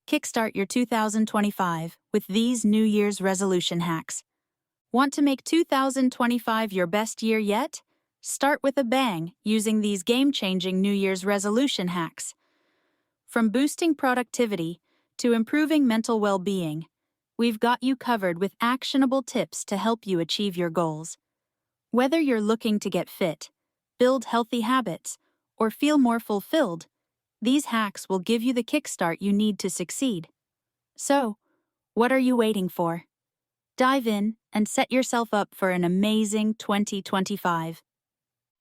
Kickstart your 2025 with these New Year's resolution hacks. Want to make 2025 your best year yet? Start with a bang using these game-changing New Year's resolution hacks. From boosting productivity to improving mental well-being, we've got you covered with actionable tips to help you achieve your goals. Whether you're looking to get fit, build healthy habits, or feel more fulfilled, these hacks will give you the kickstart you need to succeed. So, what are you waiting for? Dive in and set yourself up for an amazing 2025.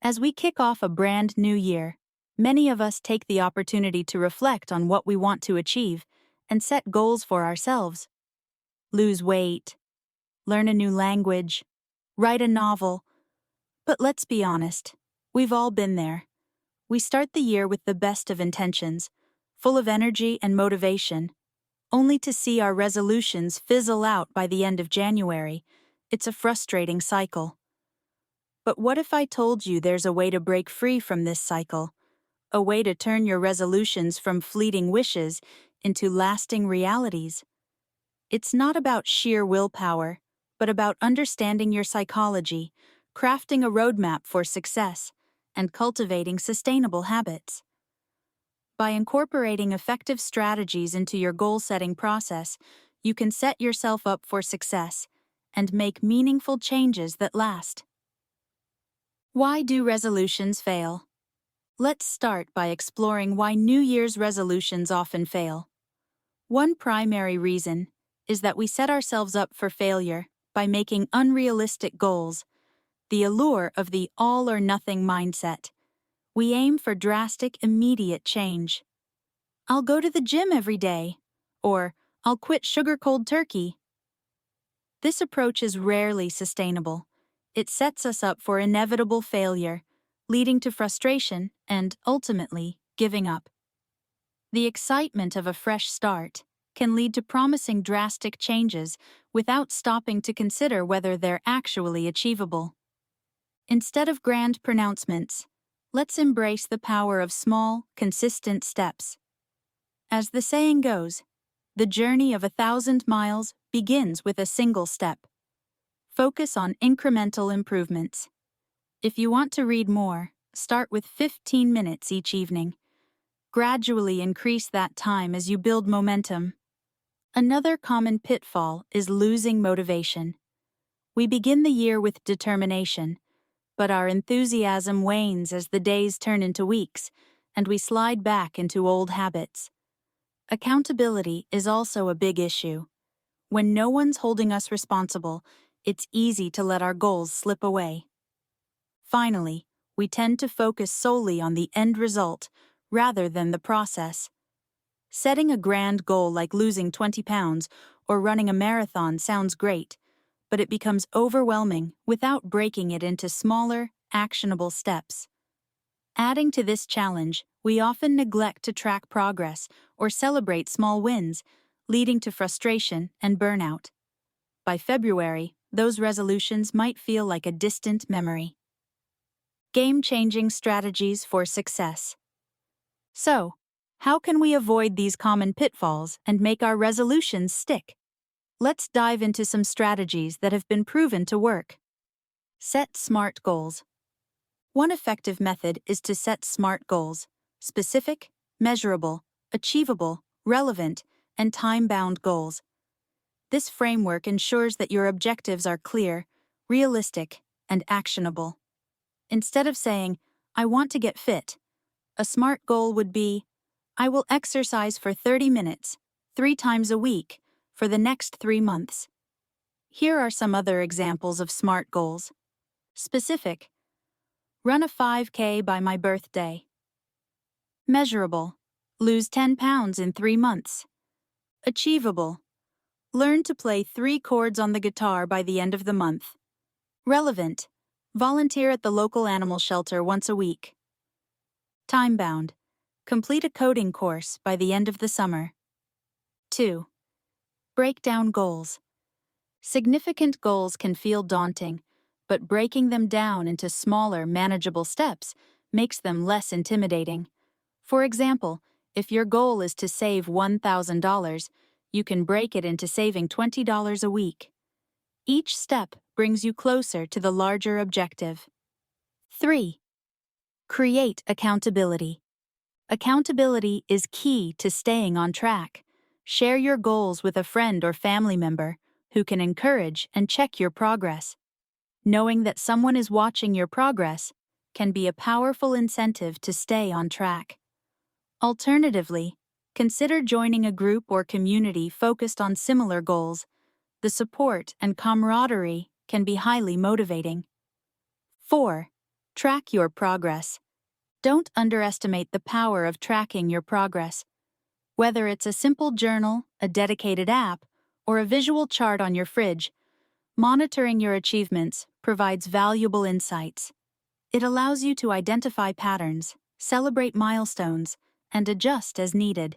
As we kick off a brand new year, many of us take the opportunity to reflect on what we want to achieve and set goals for ourselves. Lose weight, learn a new language, write a novel. But let's be honest, we've all been there. We start the year with the best of intentions, full of energy and motivation, only to see our resolutions fizzle out by the end of January. It's a frustrating cycle. But what if I told you there's a way to break free from this cycle? A way to turn your resolutions from fleeting wishes into lasting realities? It's not about sheer willpower, but about understanding your psychology, crafting a roadmap for success, and cultivating sustainable habits. By incorporating effective strategies into your goal-setting process, you can set yourself up for success and make meaningful changes that last. Why do resolutions fail? Let's start by exploring why New Year's resolutions often fail. One primary reason is that we set ourselves up for failure by making unrealistic goals, the allure of the all-or-nothing mindset. We aim for drastic, immediate change. I'll go to the gym every day, or I'll quit sugar cold turkey. This approach is rarely sustainable. It sets us up for inevitable failure, leading to frustration and, ultimately, giving up. The excitement of a fresh start can lead to promising drastic changes without stopping to consider whether they're actually achievable. Instead of grand pronouncements, let's embrace the power of small, consistent steps. As the saying goes, the journey of 1,000 miles begins with a single step. Focus on incremental improvements. If you want to read more, start with 15 minutes each evening. Gradually increase that time as you build momentum. Another common pitfall is losing motivation. We begin the year with determination, but our enthusiasm wanes as the days turn into weeks, and we slide back into old habits. Accountability is also a big issue. When no one's holding us responsible, it's easy to let our goals slip away. Finally, we tend to focus solely on the end result rather than the process. Setting a grand goal like losing 20 pounds or running a marathon sounds great, but it becomes overwhelming without breaking it into smaller, actionable steps. Adding to this challenge, we often neglect to track progress or celebrate small wins, leading to frustration and burnout. By February, those resolutions might feel like a distant memory. Game-changing strategies for success. So, how can we avoid these common pitfalls and make our resolutions stick? Let's dive into some strategies that have been proven to work. Set SMART goals. One effective method is to set SMART goals: specific, measurable, achievable, relevant, and time-bound goals. This framework ensures that your objectives are clear, realistic, and actionable. Instead of saying, "I want to get fit," a SMART goal would be, "I will exercise for 30 minutes, 3 times a week, for the next 3 months." Here are some other examples of SMART goals. Specific: run a 5K by my birthday. Measurable: lose 10 pounds in 3 months. Achievable: learn to play 3 chords on the guitar by the end of the month. Relevant: volunteer at the local animal shelter once a week. Time-bound: complete a coding course by the end of the summer. 2. Break down goals. Significant goals can feel daunting, but breaking them down into smaller, manageable steps makes them less intimidating. For example, If your goal is to save $1,000, you can break it into saving $20 a week. Each step brings you closer to the larger objective. 3. Create accountability. Accountability is key to staying on track. Share your goals with a friend or family member who can encourage and check your progress. Knowing that someone is watching your progress can be a powerful incentive to stay on track. Alternatively, consider joining a group or community focused on similar goals. The support and camaraderie can be highly motivating. 4. Track your progress. Don't underestimate the power of tracking your progress. Whether it's a simple journal, a dedicated app, or a visual chart on your fridge, monitoring your achievements provides valuable insights. It allows you to identify patterns, celebrate milestones, and adjust as needed.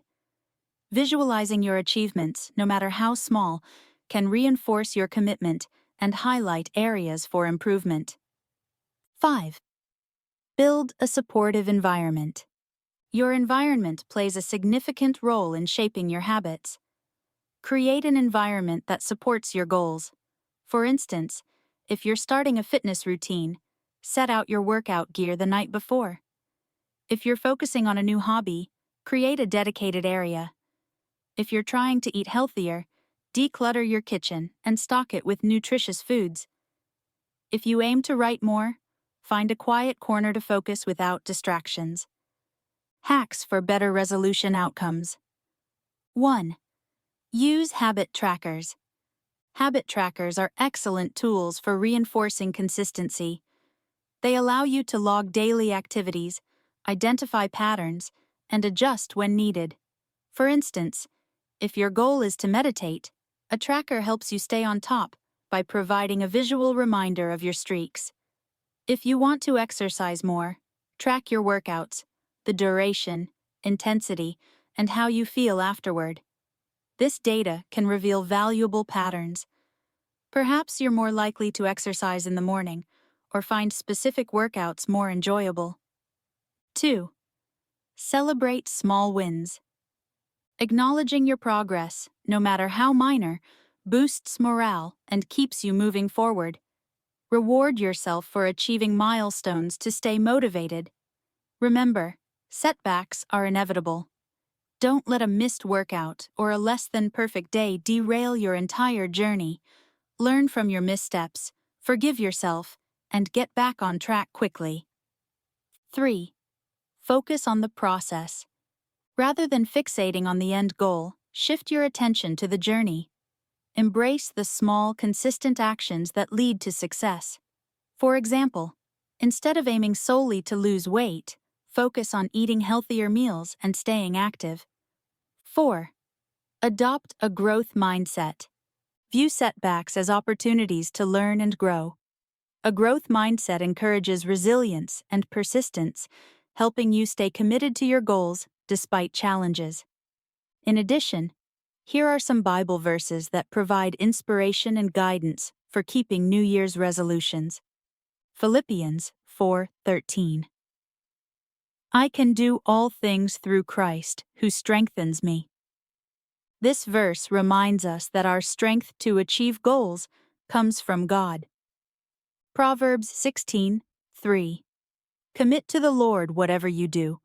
Visualizing your achievements, no matter how small, can reinforce your commitment and highlight areas for improvement. 5. Build a supportive environment. Your environment plays a significant role in shaping your habits. Create an environment that supports your goals. For instance, if you're starting a fitness routine, set out your workout gear the night before. If you're focusing on a new hobby, create a dedicated area. If you're trying to eat healthier, declutter your kitchen and stock it with nutritious foods. If you aim to write more, find a quiet corner to focus without distractions. Hacks for better resolution outcomes. 1. Use habit trackers. Habit trackers are excellent tools for reinforcing consistency. They allow you to log daily activities, identify patterns, and adjust when needed. For instance, if your goal is to meditate, a tracker helps you stay on top by providing a visual reminder of your streaks. If you want to exercise more, track your workouts, the duration, intensity, and how you feel afterward. This data can reveal valuable patterns. Perhaps you're more likely to exercise in the morning or find specific workouts more enjoyable. 2. Celebrate small wins. Acknowledging your progress, no matter how minor, boosts morale and keeps you moving forward. Reward yourself for achieving milestones to stay motivated. Remember, setbacks are inevitable. Don't let a missed workout or a less-than-perfect day derail your entire journey. Learn from your missteps, forgive yourself, and get back on track quickly. 3. Focus on the process. Rather than fixating on the end goal, shift your attention to the journey. Embrace the small, consistent actions that lead to success. For example, instead of aiming solely to lose weight, focus on eating healthier meals and staying active. 4. Adopt a growth mindset. View setbacks as opportunities to learn and grow. A growth mindset encourages resilience and persistence, helping you stay committed to your goals despite challenges. In addition, here are some Bible verses that provide inspiration and guidance for keeping New Year's resolutions. Philippians 4:13. I can do all things through Christ, who strengthens me. This verse reminds us that our strength to achieve goals comes from God. Proverbs 16:3. Commit to the Lord whatever you do,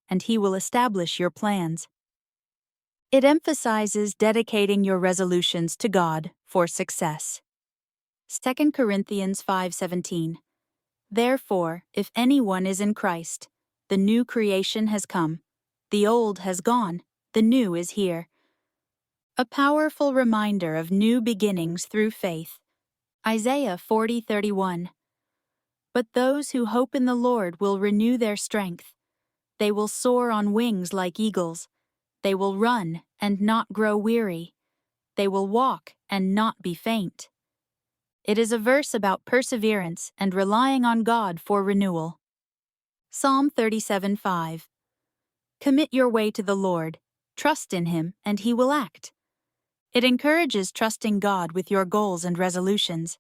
and He will establish your plans. It emphasizes dedicating your resolutions to God for success. 2 Corinthians 5:17. Therefore, if anyone is in Christ, the new creation has come. The old has gone, the new is here. A powerful reminder of new beginnings through faith. Isaiah 40:31. But those who hope in the Lord will renew their strength. They will soar on wings like eagles. They will run and not grow weary. They will walk and not be faint. It is a verse about perseverance and relying on God for renewal. Psalm 37:5. Commit your way to the Lord, trust in Him, and He will act. It encourages trusting God with your goals and resolutions.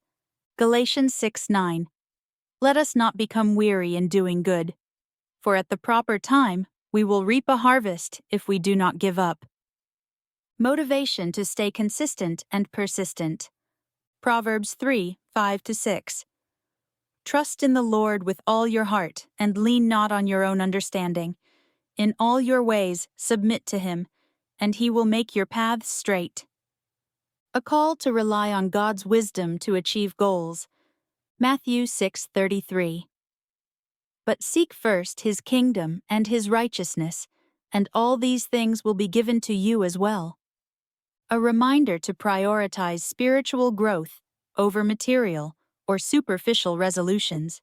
Galatians 6:9. Let us not become weary in doing good, for at the proper time We will reap a harvest if we do not give up. Motivation to stay consistent and persistent. Proverbs 3:5-6. Trust in the Lord with all your heart, and lean not on your own understanding. In all your ways submit to him, and he will make your paths straight. A call to rely on God's wisdom to achieve goals. Matthew 6:33. But seek first his kingdom and his righteousness, and all these things will be given to you as well. A reminder to prioritize spiritual growth over material or superficial resolutions.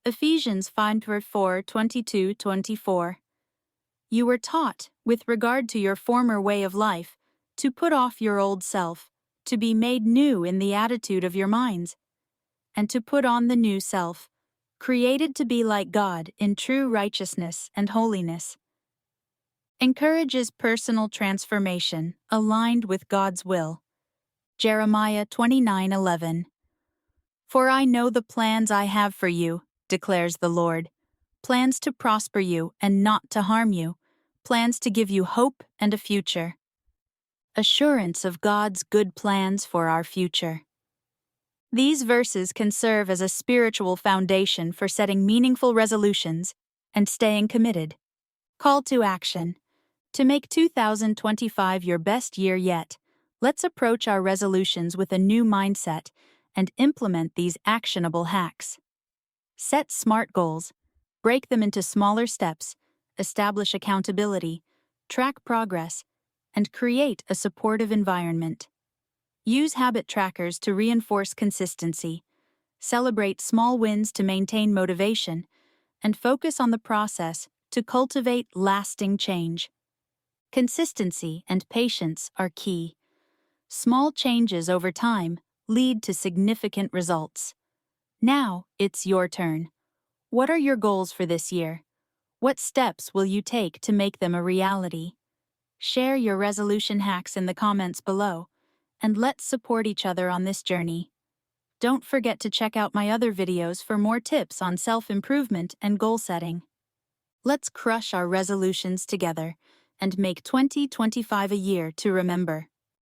Ephesians 5:4-22-24. You were taught, with regard to your former way of life, to put off your old self, to be made new in the attitude of your minds, and to put on the new self, created to be like God in true righteousness and holiness. Encourages personal transformation aligned with God's will. Jeremiah 29:11. For I know the plans I have for you, declares the Lord, plans to prosper you and not to harm you, plans to give you hope and a future. Assurance of God's good plans for our future. These verses can serve as a spiritual foundation for setting meaningful resolutions and staying committed. Call to action. To make 2025 your best year yet, let's approach our resolutions with a new mindset and implement these actionable hacks. Set SMART goals. Break them into smaller steps, establish accountability, track progress, and create a supportive environment. Use habit trackers to reinforce consistency, celebrate small wins to maintain motivation, and focus on the process to cultivate lasting change. Consistency and patience are key. Small changes over time lead to significant results. Now it's your turn. What are your goals for this year? What steps will you take to make them a reality? Share your resolution hacks in the comments below, and let's support each other on this journey. Don't forget to check out my other videos for more tips on self-improvement and goal setting. Let's crush our resolutions together and make 2025 a year to remember.